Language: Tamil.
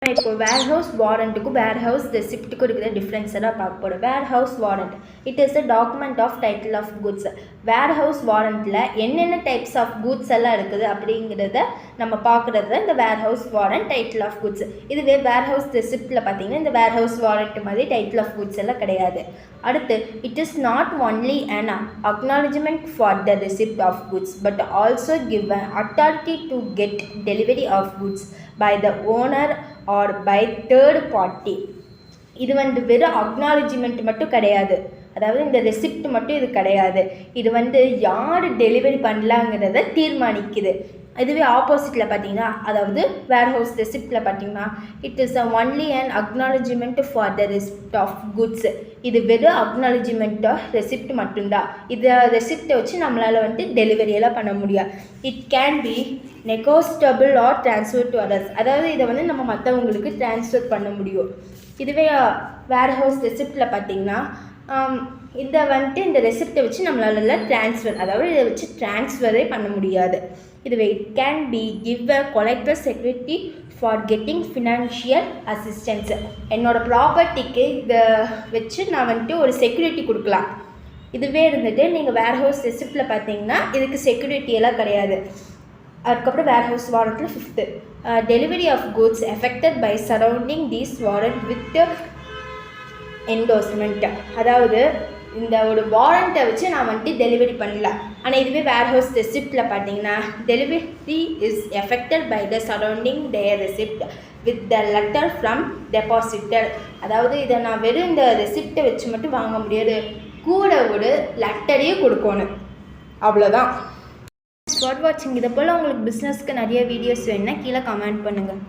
நம்ம இப்போ வேர்ஹவுஸ் வாரண்ட்டுக்கும் வேர்ஹவுஸ் ரெசிப்ட்டுக்கும் இருக்கிற டிஃப்ரென்ஸ் எல்லாம் பார்க்க போகிறோம். Warehouse warrant it is a document of title of goods. Warehouse வாரண்ட்டில் என்னென்ன டைப்ஸ் ஆஃப் குட்ஸ் எல்லாம் இருக்குது அப்படிங்கிறத நம்ம பார்க்குறது இந்த warehouse warrant title of goods. இதுவே வேர்ஹவுஸ் ரெசிப்ட்டில் பார்த்தீங்கன்னா இந்த வேர்ஹவுஸ் வாரண்ட் மாதிரி டைட்டில் ஆஃப் குட்ஸ் எல்லாம் கிடையாது. அடுத்து it is not only an acknowledgement for the receipt of goods but also give an authority to get delivery of goods by the owner or by third party. இது வெறும் அக்னாலஜ்மெண்ட் மட்டும் கிடையாது, அதாவது இந்த ரெசிப்ட் மட்டும் இது கிடையாது. இது யார் டெலிவரி பண்ணலாங்கிறத தீர்மானிக்குது. இதுவே ஆப்போசிட்டில் பார்த்தீங்கன்னா, அதாவது வேர்ஹவுஸ் ரெசிப்டில் பார்த்தீங்கன்னா it is only and acknowledgement for the receipt of goods. இது வெறும் அக்னாலஜ்மெண்ட்டாக ரெசிப்ட் மட்டும்தான். இதை ரெசிப்டை வச்சு நம்மளால் டெலிவரியெல்லாம் பண்ண முடியாது. It can be negotiable or transfer to others. அதாவது இதை நம்ம மற்றவங்களுக்கு ட்ரான்ஸ்ஃபர் பண்ண முடியும். இதுவே வேர்ஹவுஸ் ரெசிப்டில் பார்த்தீங்கன்னா இதை இந்த ரெசிப்டை வச்சு நம்மளால ட்ரான்ஸ்ஃபர், அதாவது இதை வச்சு ட்ரான்ஸ்ஃபரே பண்ண முடியாது. இதுவே it can be give a collateral security for getting financial assistance. என்னோடய ப்ராப்பர்ட்டிக்கு இதை வச்சு நான் ஒரு செக்யூரிட்டி கொடுக்கலாம். இதுவே நீங்கள் வேர்ஹவுஸ் ரெசிப்டில் பார்த்தீங்கன்னா இதுக்கு செக்யூரிட்டி எல்லாம் கிடையாது. அதுக்கப்புறம் வேர்ஹவுஸ் வாரண்ட்டில் 5th delivery of goods effected by surrendering these warrant with endorsement. அதாவது இந்த ஒரு வாரண்ட்டை வச்சு நான் டெலிவரி பண்ணல. ஆனால் இதுவே வேர்ஹவுஸ் ரெசிப்டில் பார்த்தீங்கன்னா delivery is effected by the surrendering their receipt with the letter from depositor. அதாவது இதை நான் வெறும் இந்த ரெசிப்டை வச்சு மட்டும் வாங்க முடியாது, கூட ஒரு லெட்டரையும் கொடுக்கணும். அவ்வளோதான். ஃபார் வாட்சிங். இதை போல் உங்களுக்கு பிஸ்னஸ்க்கு நிறைய வீடியோஸ் வேணுன்னா கீழே கமெண்ட் பண்ணுங்கள்.